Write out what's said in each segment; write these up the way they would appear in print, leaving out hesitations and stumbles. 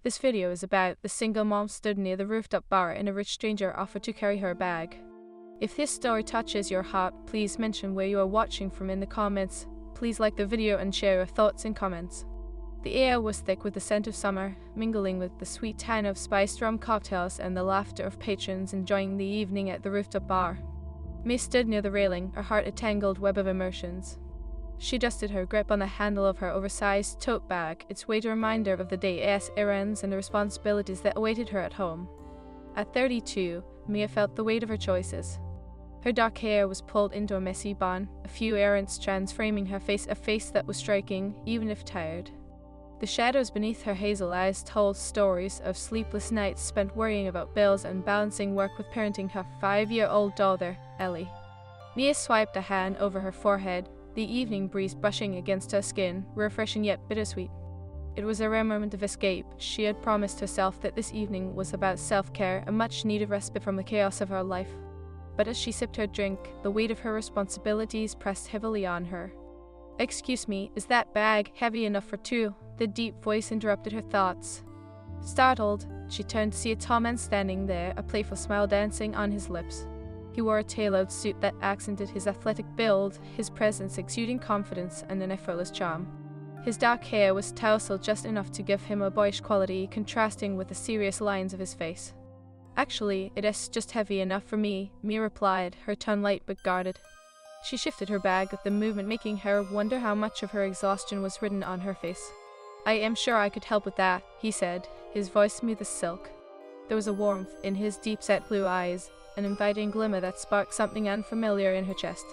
This video is about the single mom stood near the rooftop bar and a rich stranger offered to carry her bag. If this story touches your heart, please mention where you are watching from in the comments. Please like the video and share your thoughts in comments. The air was thick with the scent of summer, mingling with the sweet tang of spiced rum cocktails and the laughter of patrons enjoying the evening at the rooftop bar. May stood near the railing, her heart a tangled web of emotions. She adjusted her grip on the handle of her oversized tote bag, its weight a reminder of the day's errands and the responsibilities that awaited her at home. At 32, Mia felt the weight of her choices. Her dark hair was pulled into a messy bun, a few errant strands framing her face, a face that was striking, even if tired. The shadows beneath her hazel eyes told stories of sleepless nights spent worrying about bills and balancing work with parenting her 5-year-old daughter, Ellie. Mia swiped a hand over her forehead, the evening breeze brushing against her skin, refreshing yet bittersweet. It was a rare moment of escape. She had promised herself that this evening was about self-care, a much-needed respite from the chaos of her life. But as she sipped her drink, the weight of her responsibilities pressed heavily on her. "Excuse me, is that bag heavy enough for two?" The deep voice interrupted her thoughts. Startled, she turned to see a tall man standing there, a playful smile dancing on his lips. He wore a tailored suit that accented his athletic build, his presence exuding confidence and an effortless charm. His dark hair was tousled just enough to give him a boyish quality, contrasting with the serious lines of his face. "Actually, it is just heavy enough for me," Mia replied, her tone light but guarded. She shifted her bag, the movement making her wonder how much of her exhaustion was written on her face. "I am sure I could help with that," he said, his voice smooth as silk. There was a warmth in his deep-set blue eyes, an inviting glimmer that sparked something unfamiliar in her chest.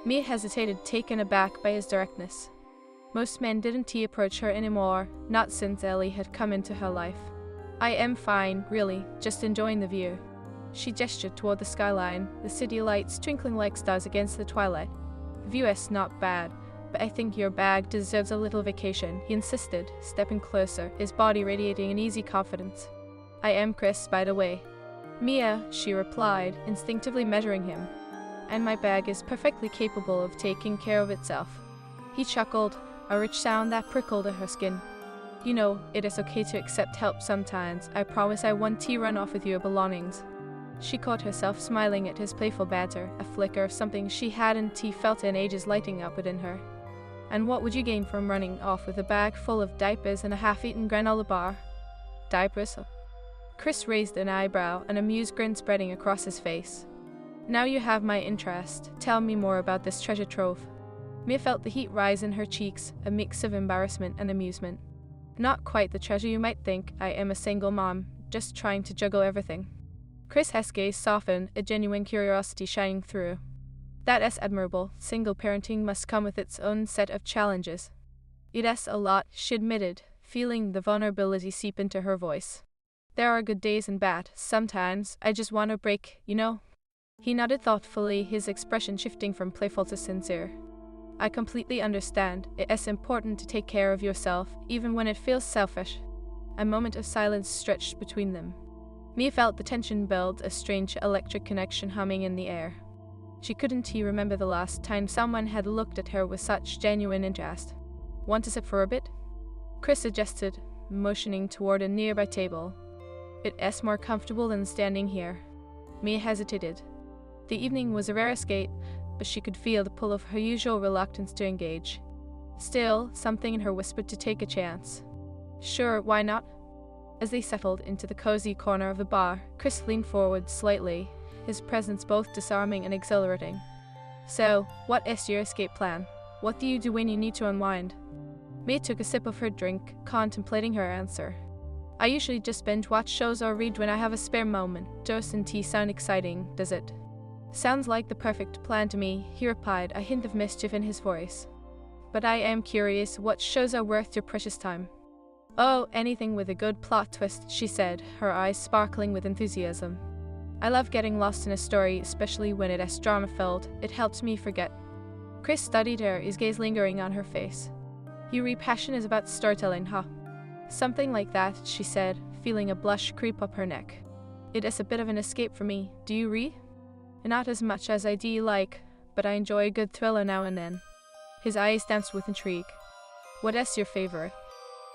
Mia hesitated, taken aback by his directness. Most men didn't approach her anymore, not since Ellie had come into her life. "I am fine, really, just enjoying the view." She gestured toward the skyline, the city lights twinkling like stars against the twilight. "The view is not bad, but I think your bag deserves a little vacation," he insisted, stepping closer, his body radiating an easy confidence. "I am Chris, by the way." "Mia," she replied, instinctively measuring him. "And my bag is perfectly capable of taking care of itself." He chuckled, a rich sound that prickled at her skin. "You know, it is okay to accept help sometimes. I promise I won't run off with your belongings." She caught herself smiling at his playful banter, a flicker of something she hadn't felt in ages lighting up within her. "And what would you gain from running off with a bag full of diapers and a half-eaten granola bar?" "Diapers?" Chris raised an eyebrow, an amused grin spreading across his face. "Now you have my interest. Tell me more about this treasure trove." Mia felt the heat rise in her cheeks, a mix of embarrassment and amusement. "Not quite the treasure you might think. I am a single mom, just trying to juggle everything." Chris' gaze softened, a genuine curiosity shining through. "That is admirable. Single parenting must come with its own set of challenges." "It is a lot," she admitted, feeling the vulnerability seep into her voice. "There are good days and bad. Sometimes I just want a break, you know." He nodded thoughtfully, his expression shifting from playful to sincere. "I completely understand. It is important to take care of yourself, even when it feels selfish." A moment of silence stretched between them. Mia felt the tension build, a strange electric connection humming in the air. She couldn't remember the last time someone had looked at her with such genuine interest. "Want to sit for a bit?" Chris suggested, motioning toward a nearby table. "It is more comfortable than standing here." Mia hesitated. The evening was a rare escape, but she could feel the pull of her usual reluctance to engage. Still, something in her whispered to take a chance. "Sure, why not?" As they settled into the cozy corner of the bar, Chris leaned forward slightly, his presence both disarming and exhilarating. "So, what is your escape plan? What do you do when you need to unwind?" Mia took a sip of her drink, contemplating her answer. "I usually just binge watch shows or read when I have a spare moment. Toast and tea sound exciting, does it?" "Sounds like the perfect plan to me," he replied, a hint of mischief in his voice. "But I am curious, what shows are worth your precious time?" "Oh, anything with a good plot twist," she said, her eyes sparkling with enthusiasm. "I love getting lost in a story, especially when it is drama-filled. It helps me forget." Chris studied her, his gaze lingering on her face. "You read passion about storytelling, huh?" "Something like that," she said, feeling a blush creep up her neck. "It is a bit of an escape for me. Do you read?" "Not as much as I do like, but I enjoy a good thriller now and then." His eyes danced with intrigue. "What is your favorite?"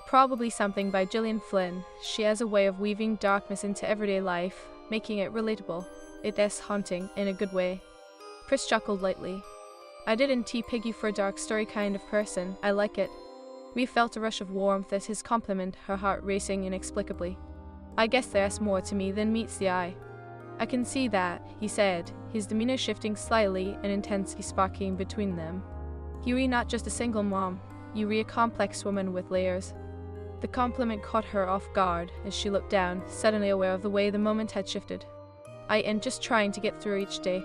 Probably something by Gillian Flynn. She has a way of weaving darkness into everyday life, making it relatable. It's haunting, in a good way. Chris chuckled lightly. I didn't peg you for a dark story kind of person. I like it. We felt a rush of warmth at his compliment, her heart racing inexplicably. I guess there's more to me than meets the eye. I can see that, he said, his demeanor shifting slightly, an intensity sparking between them. You're not just a single mom. You're a complex woman with layers. The compliment caught her off guard as she looked down, suddenly aware of the way the moment had shifted. I am just trying to get through each day.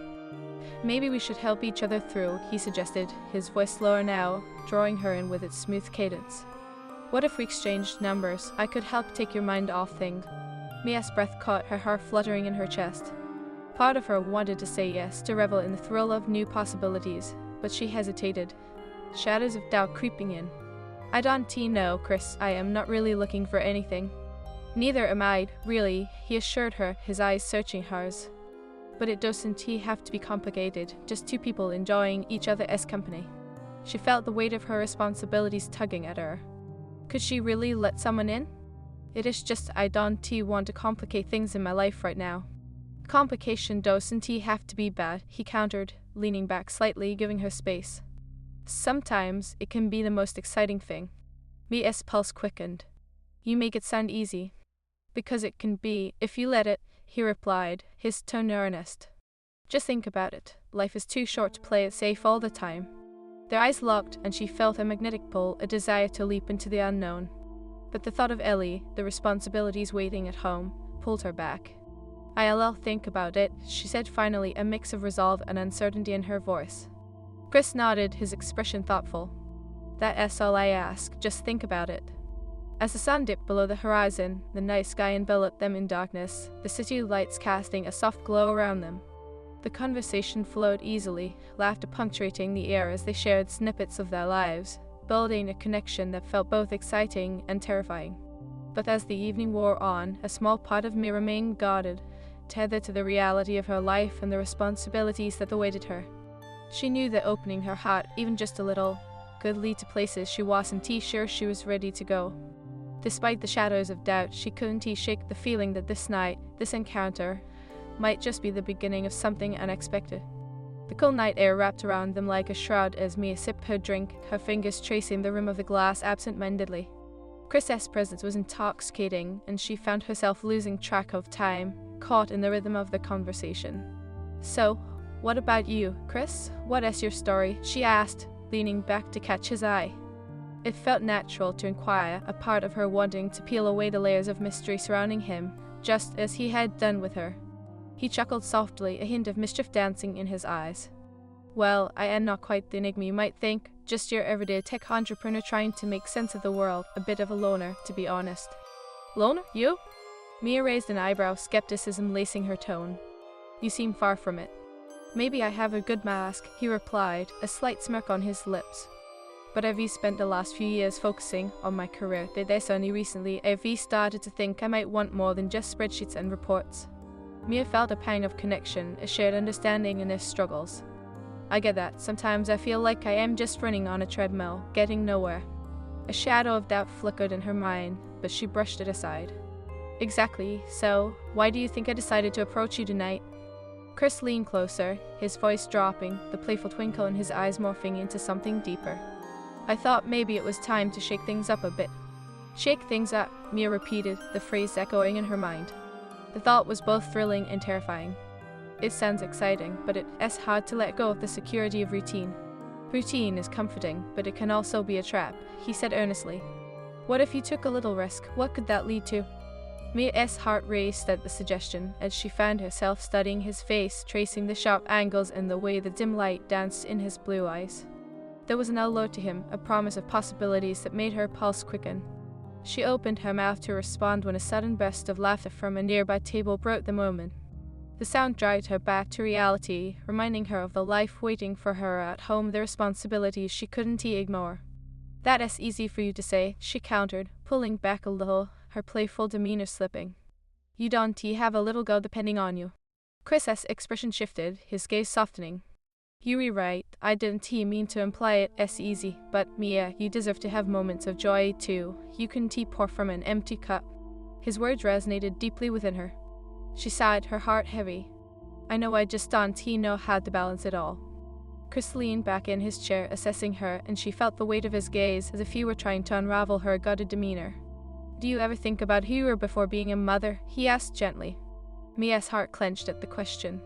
Maybe we should help each other through, he suggested, his voice lower now, drawing her in with its smooth cadence. What if we exchanged numbers? I could help take your mind off things. Mia's breath caught, her heart fluttering in her chest. Part of her wanted to say yes, to revel in the thrill of new possibilities, but she hesitated, shadows of doubt creeping in. I don't know, Chris, I am not really looking for anything. Neither am I, really, he assured her, his eyes searching hers. But it doesn't have to be complicated, just two people enjoying each other's company. She felt the weight of her responsibilities tugging at her. Could she really let someone in? It is just I don't want to complicate things in my life right now. Complication doesn't have to be bad, he countered, leaning back slightly, giving her space. Sometimes it can be the most exciting thing. Mia's pulse quickened. You make it sound easy. Because it can be, if you let it, he replied, his tone earnest. Just think about it. Life is too short to play it safe all the time. Their eyes locked, and she felt a magnetic pull, a desire to leap into the unknown. But the thought of Ellie, the responsibilities waiting at home, pulled her back. I'll think about it, she said finally, a mix of resolve and uncertainty in her voice. Chris nodded, his expression thoughtful. That's all I ask, just think about it. As the sun dipped below the horizon, the night sky enveloped them in darkness, the city lights casting a soft glow around them. The conversation flowed easily, laughter punctuating the air as they shared snippets of their lives, building a connection that felt both exciting and terrifying. But as the evening wore on, a small part of me remained guarded, tethered to the reality of her life and the responsibilities that awaited her. She knew that opening her heart, even just a little, could lead to places she wasn't sure she was ready to go. Despite the shadows of doubt, she couldn't shake the feeling that this night, this encounter, might just be the beginning of something unexpected. The cool night air wrapped around them like a shroud as Mia sipped her drink, her fingers tracing the rim of the glass absent-mindedly. Chris's presence was intoxicating, and she found herself losing track of time, caught in the rhythm of the conversation. So, what about you, Chris? What is your story? She asked, leaning back to catch his eye. It felt natural to inquire, a part of her wanting to peel away the layers of mystery surrounding him, just as he had done with her. He chuckled softly, a hint of mischief dancing in his eyes. Well, I am not quite the enigma you might think, just your everyday tech entrepreneur trying to make sense of the world, a bit of a loner, to be honest. Loner? You? Mia raised an eyebrow, skepticism lacing her tone. You seem far from it. Maybe I have a good mask, he replied, a slight smirk on his lips. But I've spent the last few years focusing on my career. This only recently I've started to think I might want more than just spreadsheets and reports. Mia felt a pang of connection, a shared understanding in their struggles. I get that. Sometimes I feel like I am just running on a treadmill, getting nowhere. A shadow of doubt flickered in her mind, but she brushed it aside. Exactly. So, why do you think I decided to approach you tonight? Chris leaned closer, his voice dropping, the playful twinkle in his eyes morphing into something deeper. I thought maybe it was time to shake things up a bit. Shake things up, Mia repeated, the phrase echoing in her mind. The thought was both thrilling and terrifying. It sounds exciting, but it's hard to let go of the security of routine. Routine is comforting, but it can also be a trap, he said earnestly. What if you took a little risk? What could that lead to? Mia's heart raced at the suggestion, as she found herself studying his face, tracing the sharp angles and the way the dim light danced in his blue eyes. There was an allure to him, a promise of possibilities that made her pulse quicken. She opened her mouth to respond when a sudden burst of laughter from a nearby table broke the moment. The sound dragged her back to reality, reminding her of the life waiting for her at home, the responsibilities she couldn't ignore. That is easy for you to say, she countered, pulling back a little, her playful demeanor slipping. You don't have a little girl depending on you. Chris's expression shifted, his gaze softening. You're right, I didn't mean to imply it as easy, but Mia, you deserve to have moments of joy too. You can pour from an empty cup. His words resonated deeply within her. She sighed, her heart heavy. I know I just don't know how to balance it all. Chris leaned back in his chair, assessing her, and she felt the weight of his gaze as if he were trying to unravel her guarded demeanor. Do you ever think about who you were before being a mother? He asked gently. Mia's heart clenched at the question.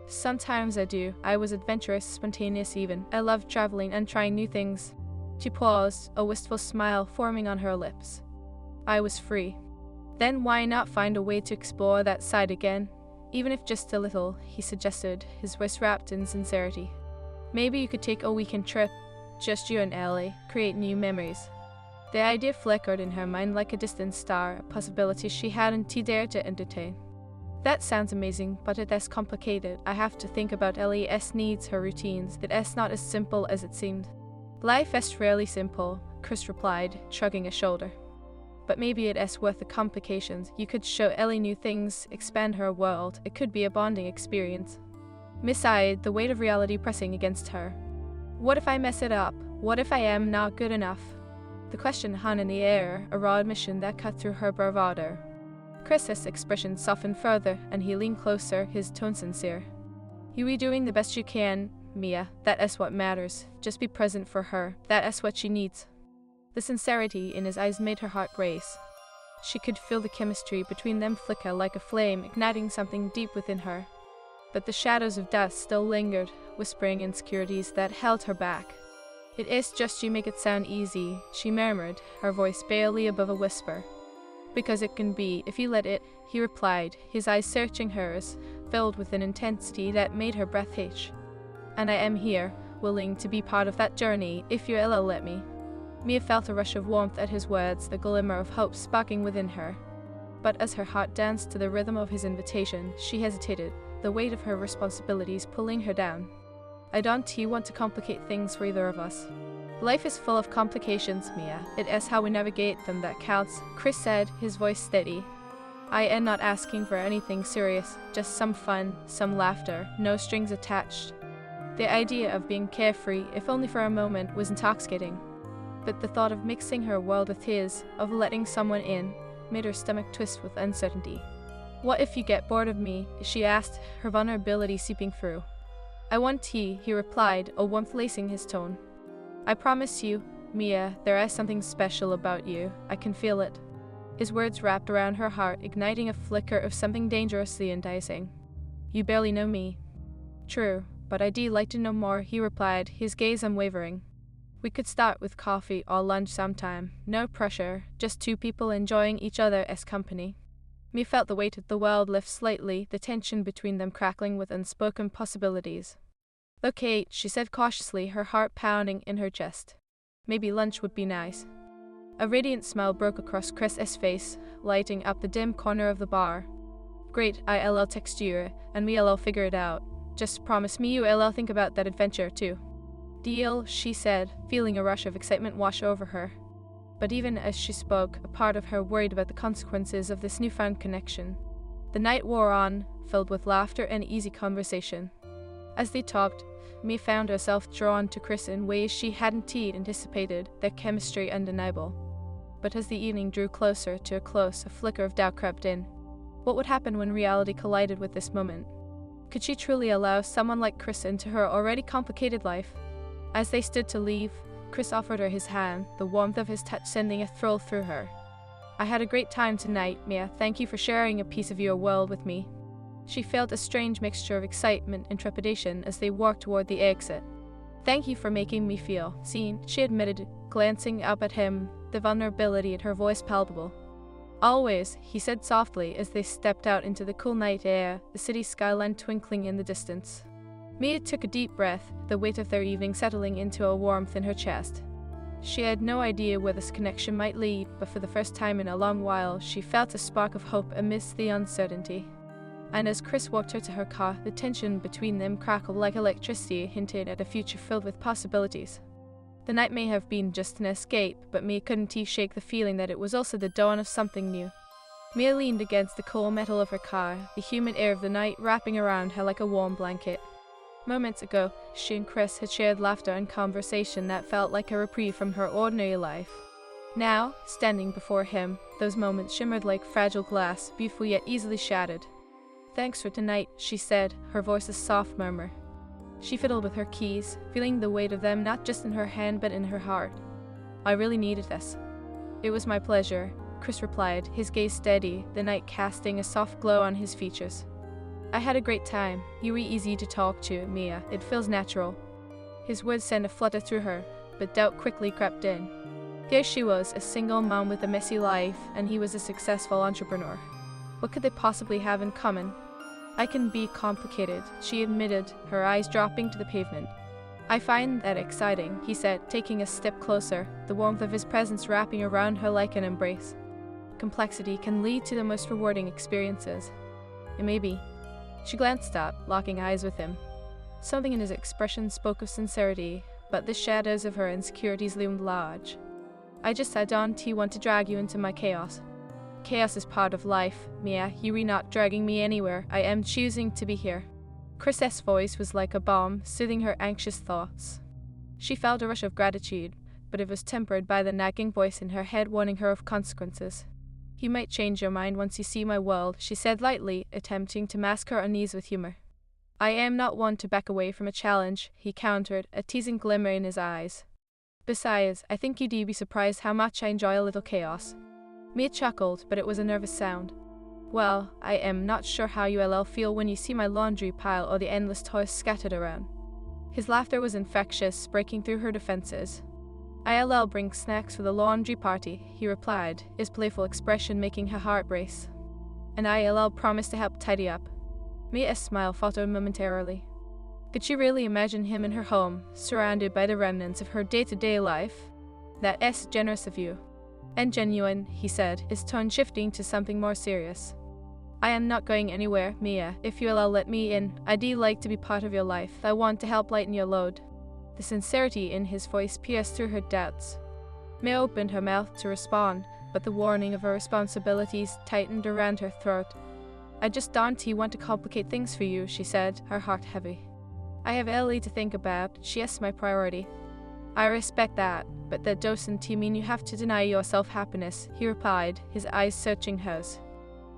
Sometimes I do. I was adventurous, spontaneous even. I loved traveling and trying new things. She paused, a wistful smile forming on her lips. I was free. Then why not find a way to explore that side again? Even if just a little, he suggested, his voice wrapped in sincerity. Maybe you could take a weekend trip, just you and Ellie, create new memories. The idea flickered in her mind like a distant star, a possibility she hadn't dared to entertain. That sounds amazing, but it is complicated. I have to think about Ellie's needs, her routines. It is not as simple as it seemed. Life is rarely simple, Chris replied, shrugging a shoulder. But maybe it is worth the complications. You could show Ellie new things, expand her world. It could be a bonding experience. Miss sighed, the weight of reality pressing against her. What if I mess it up? What if I am not good enough? The question hung in the air, a raw admission that cut through her bravado. Chris's expression softened further, and he leaned closer, his tone sincere. You are doing the best you can, Mia. That is what matters. Just be present for her. That is what she needs. The sincerity in his eyes made her heart race. She could feel the chemistry between them flicker like a flame, igniting something deep within her. But the shadows of doubt still lingered, whispering insecurities that held her back. It is just you make it sound easy, she murmured, her voice barely above a whisper. Because it can be, if you let it, he replied, his eyes searching hers, filled with an intensity that made her breath hitch. And I am here, willing to be part of that journey, if you'll let me. Mia felt a rush of warmth at his words, the glimmer of hope sparking within her. But as her heart danced to the rhythm of his invitation, she hesitated, the weight of her responsibilities pulling her down. I don't want to complicate things for either of us. Life is full of complications, Mia. It is how we navigate them that counts, Chris said, his voice steady. I am not asking for anything serious, just some fun, some laughter, no strings attached. The idea of being carefree, if only for a moment, was intoxicating. But the thought of mixing her world with his, of letting someone in, made her stomach twist with uncertainty. What if you get bored of me? She asked, her vulnerability seeping through. I want tea, he replied, a warmth lacing his tone. I promise you, Mia, there is something special about you. I can feel it. His words wrapped around her heart, igniting a flicker of something dangerously enticing. You barely know me. True, but I'd like to know more, he replied, his gaze unwavering. We could start with coffee or lunch sometime. No pressure, just two people enjoying each other as company. Mia felt the weight of the world lift slightly, the tension between them crackling with unspoken possibilities. Okay, she said cautiously, her heart pounding in her chest. Maybe lunch would be nice. A radiant smile broke across Chris's face, lighting up the dim corner of the bar. Great, I'll text you, and we'll figure it out. Just promise me you'll think about that adventure too. Deal, she said, feeling a rush of excitement wash over her. But even as she spoke, a part of her worried about the consequences of this newfound connection. The night wore on, filled with laughter and easy conversation. As they talked, Mia found herself drawn to Chris in ways she hadn't anticipated, their chemistry undeniable. But as the evening drew closer to a close, a flicker of doubt crept in. What would happen when reality collided with this moment? Could she truly allow someone like Chris into her already complicated life? As they stood to leave, Chris offered her his hand, the warmth of his touch sending a thrill through her. I had a great time tonight, Mia. Thank you for sharing a piece of your world with me. She felt a strange mixture of excitement and trepidation as they walked toward the exit. Thank you for making me feel seen, she admitted, glancing up at him, the vulnerability in her voice palpable. Always, he said softly as they stepped out into the cool night air, the city skyline twinkling in the distance. Mia took a deep breath, the weight of their evening settling into a warmth in her chest. She had no idea where this connection might lead, but for the first time in a long while, she felt a spark of hope amidst the uncertainty. And as Chris walked her to her car, the tension between them crackled like electricity, hinting at a future filled with possibilities. The night may have been just an escape, but Mia couldn't shake the feeling that it was also the dawn of something new. Mia leaned against the cool metal of her car, the humid air of the night wrapping around her like a warm blanket. Moments ago, she and Chris had shared laughter and conversation that felt like a reprieve from her ordinary life. Now, standing before him, those moments shimmered like fragile glass, beautiful yet easily shattered. "Thanks for tonight," she said, her voice a soft murmur. She fiddled with her keys, feeling the weight of them not just in her hand but in her heart. "I really needed this." "It was my pleasure," Chris replied, his gaze steady, the night casting a soft glow on his features. "I had a great time. You were easy to talk to, Mia. It feels natural." His words sent a flutter through her, but doubt quickly crept in. Here she was, a single mom with a messy life, and he was a successful entrepreneur. What could they possibly have in common? "I can be complicated," she admitted, her eyes dropping to the pavement. "I find that exciting," he said, taking a step closer, the warmth of his presence wrapping around her like an embrace. "Complexity can lead to the most rewarding experiences." "It may be." She glanced up, locking eyes with him. Something in his expression spoke of sincerity, but the shadows of her insecurities loomed large. "I just don't want to drag you into my chaos." "Chaos is part of life, Mia. You are not dragging me anywhere. I am choosing to be here." Chris's voice was like a balm, soothing her anxious thoughts. She felt a rush of gratitude, but it was tempered by the nagging voice in her head warning her of consequences. "You might change your mind once you see my world," she said lightly, attempting to mask her unease with humor. "I am not one to back away from a challenge," he countered, a teasing glimmer in his eyes. "Besides, I think you'd be surprised how much I enjoy a little chaos." Mia chuckled, but it was a nervous sound. "Well, I am not sure how you'll feel when you see my laundry pile or the endless toys scattered around." His laughter was infectious, breaking through her defenses. "I'll bring snacks for the laundry party," he replied, his playful expression making her heart race. "And I'll promise to help tidy up." Mia's smile faltered momentarily. Could she really imagine him in her home, surrounded by the remnants of her day-to-day life? "That's generous of you." "And genuine," he said, his tone shifting to something more serious. "I am not going anywhere, Mia. If you'll let me in, I'd like to be part of your life. I want to help lighten your load." The sincerity in his voice pierced through her doubts. Mia opened her mouth to respond, but the warning of her responsibilities tightened around her throat. "I just don't want to complicate things for you," she said, her heart heavy. "I have Ellie to think about. She is my priority." "I respect that, but that doesn't mean you have to deny yourself happiness," he replied, his eyes searching hers.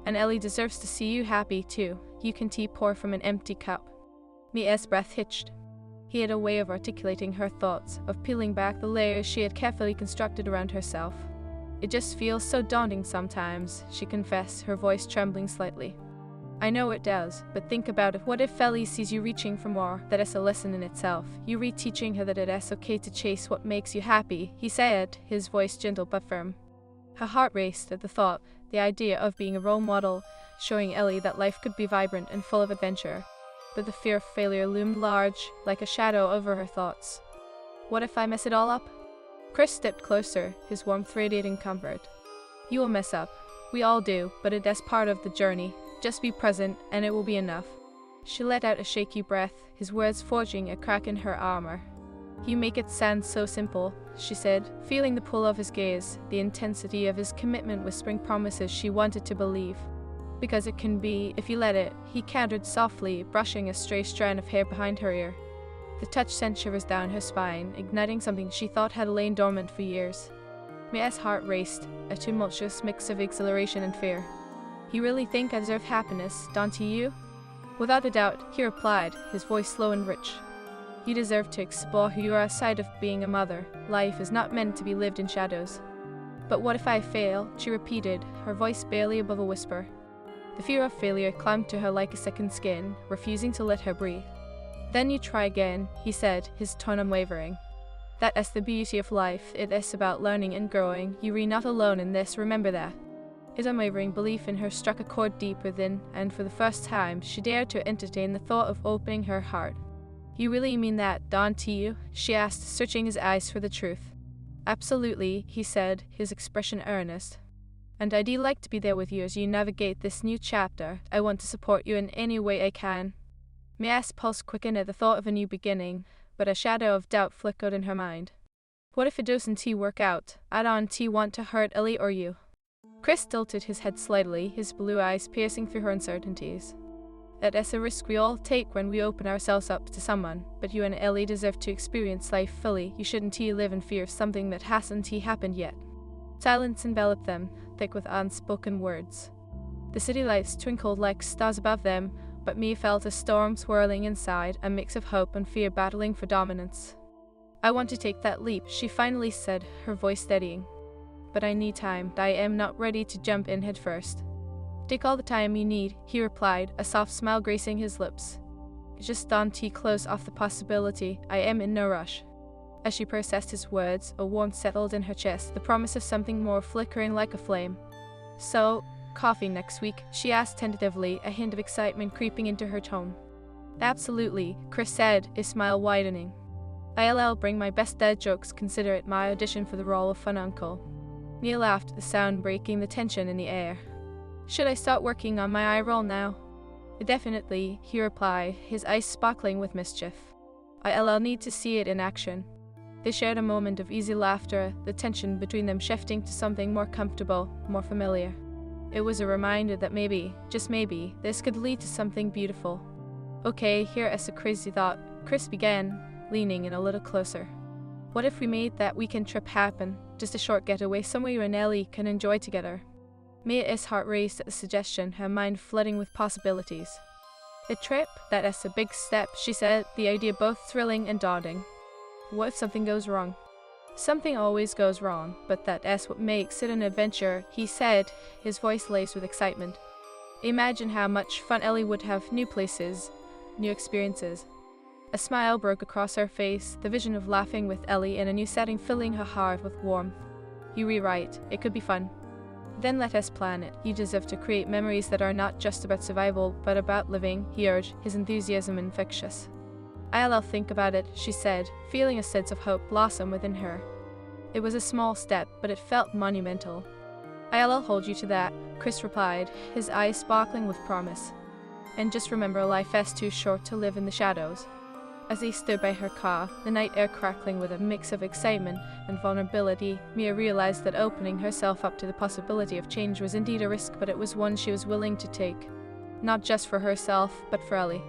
"And Ellie deserves to see you happy, too. You can pour from an empty cup." Mia's breath hitched. He had a way of articulating her thoughts, of peeling back the layers she had carefully constructed around herself. "It just feels so daunting sometimes," she confessed, her voice trembling slightly. "I know it does, but think about it. What if Ellie sees you reaching for more? That is a lesson in itself. You reteaching her that it is okay to chase what makes you happy," he said, his voice gentle but firm. Her heart raced at the thought, the idea of being a role model, showing Ellie that life could be vibrant and full of adventure. But the fear of failure loomed large, like a shadow over her thoughts. "What if I mess it all up?" Chris stepped closer, his warmth radiating comfort. "You will mess up. We all do, but it is part of the journey. Just be present, and it will be enough." She let out a shaky breath, his words forging a crack in her armor. "You make it sound so simple," she said, feeling the pull of his gaze, the intensity of his commitment whispering promises she wanted to believe. "Because it can be, if you let it," he countered softly, brushing a stray strand of hair behind her ear. The touch sent shivers down her spine, igniting something she thought had lain dormant for years. Mia's heart raced, a tumultuous mix of exhilaration and fear. "You really think I deserve happiness, don't you?" "Without a doubt," he replied, his voice slow and rich. "You deserve to explore who you are outside of being a mother. Life is not meant to be lived in shadows." "But what if I fail?" she repeated, her voice barely above a whisper. The fear of failure clung to her like a second skin, refusing to let her breathe. "Then you try again," he said, his tone unwavering. "That is the beauty of life. It is about learning and growing. You are not alone in this, remember that." His unwavering belief in her struck a chord deep within, and for the first time, she dared to entertain the thought of opening her heart. "You really mean that, don't you?" she asked, searching his eyes for the truth. "Absolutely," he said, his expression earnest. "And I'd like to be there with you as you navigate this new chapter. I want to support you in any way I can." Mia's pulse quickened at the thought of a new beginning, but a shadow of doubt flickered in her mind. "What if it doesn't work out? I don't want to hurt Ellie or you." Chris tilted his head slightly, his blue eyes piercing through her uncertainties. That is a risk we all take when we open ourselves up to someone, but you and Ellie deserve to experience life fully. You shouldn't live in fear of something that hasn't happened yet. Silence enveloped them, thick with unspoken words. The city lights twinkled like stars above them, but Mia felt a storm swirling inside, a mix of hope and fear battling for dominance. I want to take that leap, she finally said, her voice steadying. But I need time. I am not ready to jump in head first. Take all the time you need, he replied, a soft smile gracing his lips. Just don't close off the possibility. I am in no rush. As she processed his words, a warmth settled in her chest, the promise of something more flickering like a flame. So, coffee next week? She asked tentatively, a hint of excitement creeping into her tone. Absolutely, Chris said, his smile widening. I'll bring my best dad jokes, consider it my audition for the role of fun uncle. Neil laughed, the sound breaking the tension in the air. Should I start working on my eye roll now? Definitely, he replied, his eyes sparkling with mischief. I'll need to see it in action. They shared a moment of easy laughter, the tension between them shifting to something more comfortable, more familiar. It was a reminder that maybe, just maybe, this could lead to something beautiful. Okay, here is a crazy thought, Chris began, leaning in a little closer. What if we made that weekend trip happen? Just a short getaway somewhere you and Ellie can enjoy together. Mia's heart raced at the suggestion, her mind flooding with possibilities. A trip? That is a big step, she said, the idea both thrilling and daunting. What if something goes wrong? Something always goes wrong, but that is what makes it an adventure, he said, his voice laced with excitement. Imagine how much fun Ellie would have, new places, new experiences. A smile broke across her face, the vision of laughing with Ellie in a new setting filling her heart with warmth. You were right, it could be fun. Then let us plan it. You deserve to create memories that are not just about survival, but about living, he urged, his enthusiasm infectious. I'll think about it, she said, feeling a sense of hope blossom within her. It was a small step, but it felt monumental. I'll hold you to that, Chris replied, his eyes sparkling with promise. And just remember, life is too short to live in the shadows. As they stood by her car, the night air crackling with a mix of excitement and vulnerability, Mia realized that opening herself up to the possibility of change was indeed a risk, but it was one she was willing to take. Not just for herself, but for Ellie.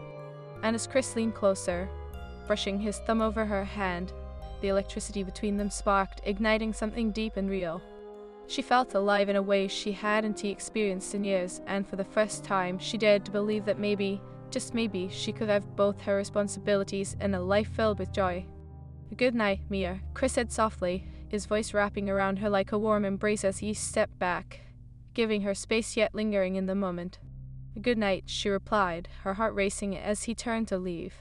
And as Chris leaned closer, brushing his thumb over her hand, the electricity between them sparked, igniting something deep and real. She felt alive in a way she hadn't experienced in years, and for the first time she dared to believe that maybe, just maybe, she could have both her responsibilities and a life filled with joy. Good night, Mia, Chris said softly, his voice wrapping around her like a warm embrace as he stepped back, giving her space yet lingering in the moment. Good night, she replied, her heart racing as he turned to leave.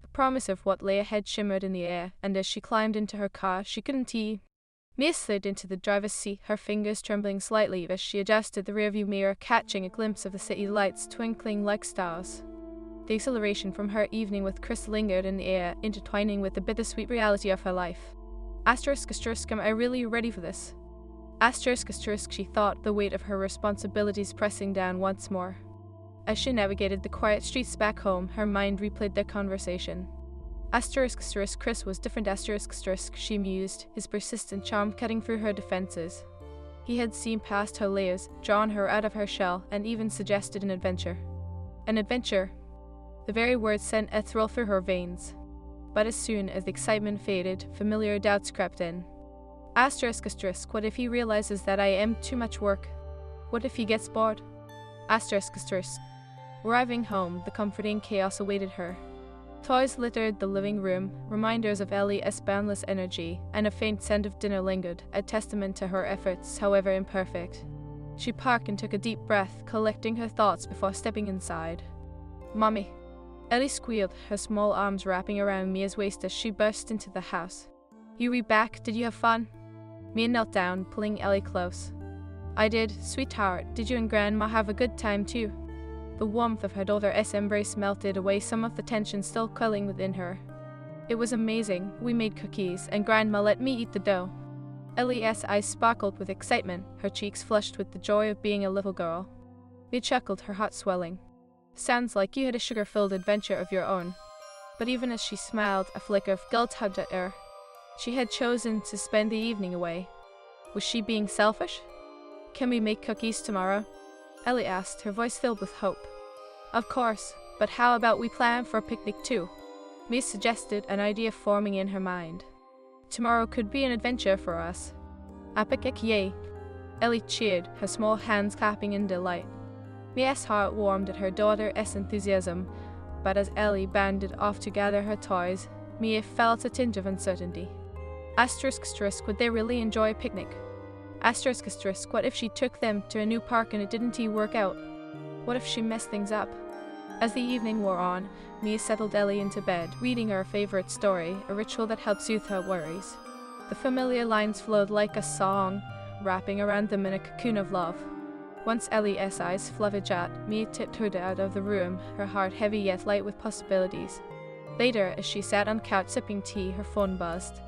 The promise of what lay ahead shimmered in the air, and as she climbed into her car, she couldn't Mia slid into the driver's seat, her fingers trembling slightly as she adjusted the rearview mirror, catching a glimpse of the city lights twinkling like stars. The exhilaration from her evening with Chris lingered in the air, intertwining with the bittersweet reality of her life. Asterisk, am I really ready for this? Asterisk, she thought, the weight of her responsibilities pressing down once more. As she navigated the quiet streets back home, her mind replayed their conversation. Asterisk, Chris was different, asterisk, she mused, his persistent charm cutting through her defenses. He had seen past her layers, drawn her out of her shell, and even suggested an adventure. An adventure. The very word sent a thrill through her veins. But as soon as the excitement faded, familiar doubts crept in. Asterisk, what if he realizes that I am too much work? What if he gets bored? Asterisk. Arriving home, the comforting chaos awaited her. Toys littered the living room, reminders of Ellie's boundless energy, and a faint scent of dinner lingered, a testament to her efforts, however imperfect. She parked and took a deep breath, collecting her thoughts before stepping inside. Mommy. Ellie squealed, her small arms wrapping around Mia's waist as she burst into the house. You be back? Did you have fun? Mia knelt down, pulling Ellie close. I did, sweetheart. Did you and Grandma have a good time too? The warmth of her daughter's embrace melted away some of the tension still curling within her. It was amazing. We made cookies, and Grandma let me eat the dough. Ellie's eyes sparkled with excitement, her cheeks flushed with the joy of being a little girl. Mia chuckled, her heart swelling. Sounds like you had a sugar-filled adventure of your own. But even as she smiled, a flicker of guilt tugged at her. She had chosen to spend the evening away. Was she being selfish? Can we make cookies tomorrow? Ellie asked, her voice filled with hope. Of course, But how about we plan for a picnic too? Mia suggested, an idea forming in her mind. Tomorrow could be an adventure for us. A picnic, yay! Ellie cheered, her small hands clapping in delight. Mia's heart warmed at her daughter's enthusiasm, but as Ellie bounded off to gather her toys, Mia felt a tinge of uncertainty. **, would they really enjoy a picnic? **, what if she took them to a new park and it didn't work out? What if she messed things up? As the evening wore on, Mia settled Ellie into bed, reading her favorite story, a ritual that helped soothe her worries. The familiar lines flowed like a song, wrapping around them in a cocoon of love. Once Ellie's eyes fluttered shut, Mia tiptoed out of the room, her heart heavy yet light with possibilities. Later, as she sat on the couch sipping tea, her phone buzzed.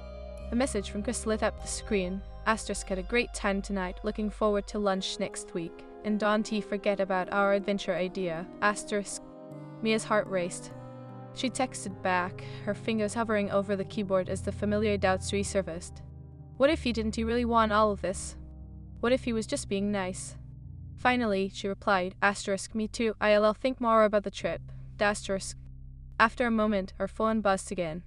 A message from Chris lit up the screen. **, had a great time tonight, looking forward to lunch next week. And don't forget about our adventure idea. **. Mia's heart raced. She texted back, her fingers hovering over the keyboard as the familiar doubts resurfaced. What if he didn't really want all of this? What if he was just being nice? Finally, she replied, *, me too, I'll think more about the trip. **. After a moment, her phone buzzed again.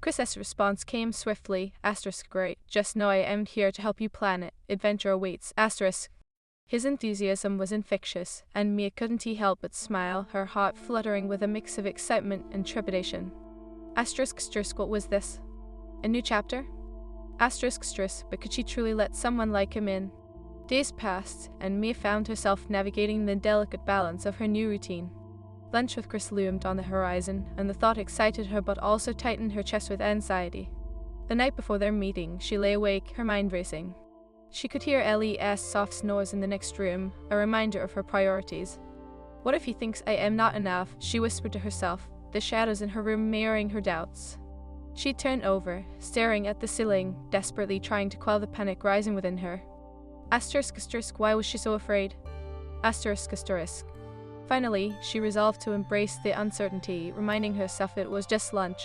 Chris's response came swiftly, *, great, just know I am here to help you plan it. Adventure awaits. *. His enthusiasm was infectious, and Mia couldn't help but smile, her heart fluttering with a mix of excitement and trepidation. *, what was this? A new chapter? *, but could she truly let someone like him in? Days passed, and Mia found herself navigating the delicate balance of her new routine. Lunch with Chris loomed on the horizon, and the thought excited her but also tightened her chest with anxiety. The night before their meeting, she lay awake, her mind racing. She could hear Ellie's soft snores in the next room, a reminder of her priorities. What if he thinks I am not enough? She whispered to herself, the shadows in her room mirroring her doubts. She turned over, staring at the ceiling, desperately trying to quell the panic rising within her. *, why was she so afraid? *. Finally, she resolved to embrace the uncertainty, reminding herself it was just lunch.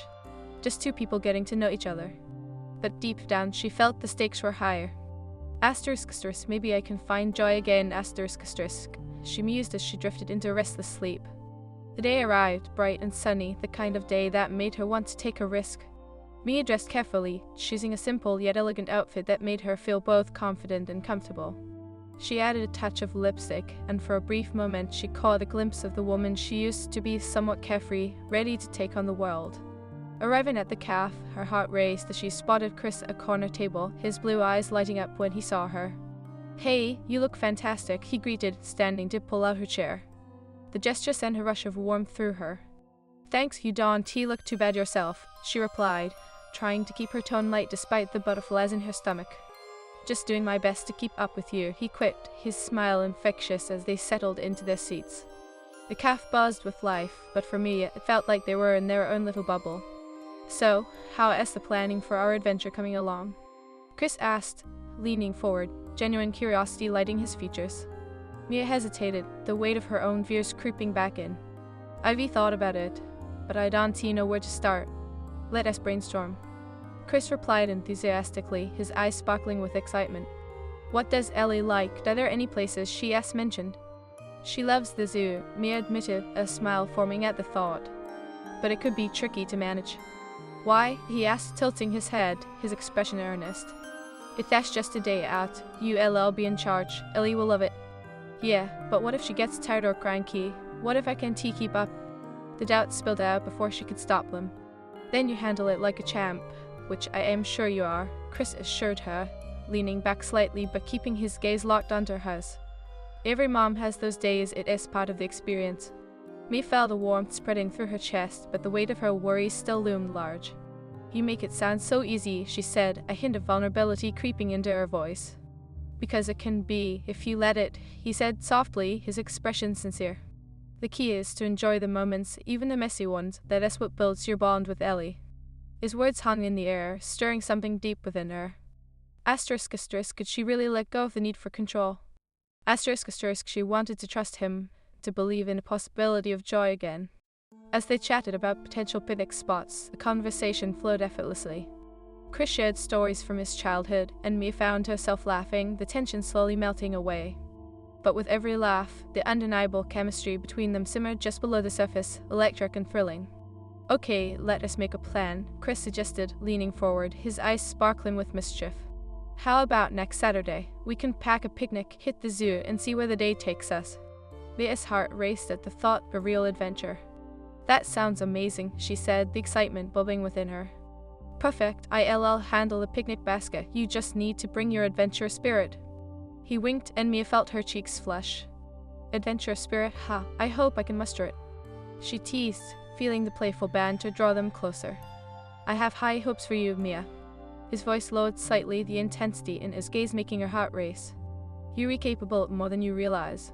Just two people getting to know each other. But deep down, she felt the stakes were higher. *, maybe I can find joy again. *, she mused as she drifted into restless sleep. The day arrived, bright and sunny, the kind of day that made her want to take a risk. Mia dressed carefully, choosing a simple yet elegant outfit that made her feel both confident and comfortable. She added a touch of lipstick, and for a brief moment she caught a glimpse of the woman she used to be, somewhat carefree, ready to take on the world. Arriving at the cafe, her heart raced as she spotted Chris at a corner table, his blue eyes lighting up when he saw her. "Hey, you look fantastic," he greeted, standing to pull out her chair. The gesture sent a rush of warmth through her. "Thanks, you don't look too bad yourself," she replied, trying to keep her tone light despite the butterflies in her stomach. "Just doing my best to keep up with you," he quipped, his smile infectious as they settled into their seats. The cafe buzzed with life, but for me it felt like they were in their own little bubble. "So, how is the planning for our adventure coming along?" Chris asked, leaning forward, genuine curiosity lighting his features. Mia hesitated, the weight of her own fears creeping back in. "I've thought about it, but I don't know where to start. Let us brainstorm." Chris replied enthusiastically, his eyes sparkling with excitement. "What does Ellie like? Are there any places she has mentioned?" "She loves the zoo," Mia admitted, a smile forming at the thought. "But it could be tricky to manage." "Why?" he asked, tilting his head, his expression earnest. "If that's just a day out, you'll be in charge. Ellie will love it." "Yeah, but what if she gets tired or cranky? What if I can't keep up?" The doubt spilled out before she could stop them. "Then you handle it like a champ, which I am sure you are," Chris assured her, leaning back slightly but keeping his gaze locked onto hers. "Every mom has those days, it is part of the experience." Mia felt the warmth spreading through her chest, but the weight of her worries still loomed large. "You make it sound so easy," she said, a hint of vulnerability creeping into her voice. "Because it can be, if you let it," he said softly, his expression sincere. "The key is to enjoy the moments, even the messy ones. That is what builds your bond with Ellie." His words hung in the air, stirring something deep within her. *, could she really let go of the need for control? *, she wanted to trust him, to believe in the possibility of joy again. As they chatted about potential picnic spots, the conversation flowed effortlessly. Chris shared stories from his childhood, and Mia found herself laughing, the tension slowly melting away. But with every laugh, the undeniable chemistry between them simmered just below the surface, electric and thrilling. "Okay, let us make a plan," Chris suggested, leaning forward, his eyes sparkling with mischief. "How about next Saturday? We can pack a picnic, hit the zoo, and see where the day takes us." Mia's heart raced at the thought of a real adventure. "That sounds amazing," she said, the excitement bubbling within her. "Perfect, I'll handle the picnic basket. You just need to bring your adventure spirit." He winked, and Mia felt her cheeks flush. "Adventure spirit, ha, I hope I can muster it," she teased, feeling the playful banter draw them closer. "I have high hopes for you, Mia." His voice lowered slightly, the intensity in his gaze making her heart race. "You're capable of more than you realize."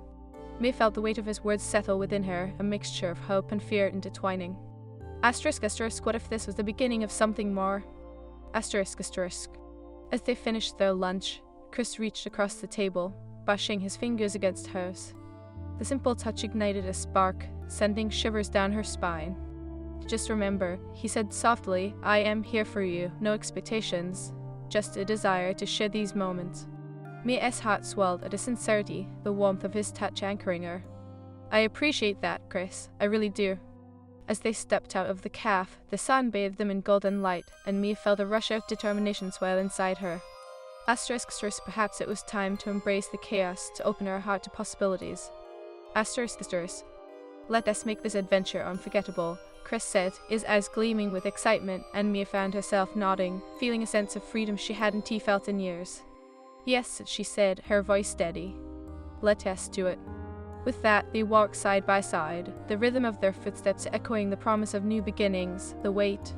Mia felt the weight of his words settle within her, a mixture of hope and fear intertwining. Asterisk, what if this was the beginning of something more? Asterisk. As they finished their lunch, Chris reached across the table, brushing his fingers against hers. The simple touch ignited a spark, sending shivers down her spine. "Just remember," he said softly, "I am here for you, no expectations, just a desire to share these moments." Mia's heart swelled at the sincerity, the warmth of his touch anchoring her. "I appreciate that, Chris, I really do." As they stepped out of the cafe, the sun bathed them in golden light, and Mia felt a rush of determination swell inside her. Asterisk, perhaps it was time to embrace the chaos, to open her heart to possibilities. Asterisk. "Let us make this adventure unforgettable," Chris said, his eyes gleaming with excitement, and Mia found herself nodding, feeling a sense of freedom she hadn't felt in years. "Yes," she said, her voice steady. "Let us do it." With that, they walked side by side, the rhythm of their footsteps echoing the promise of new beginnings, the weight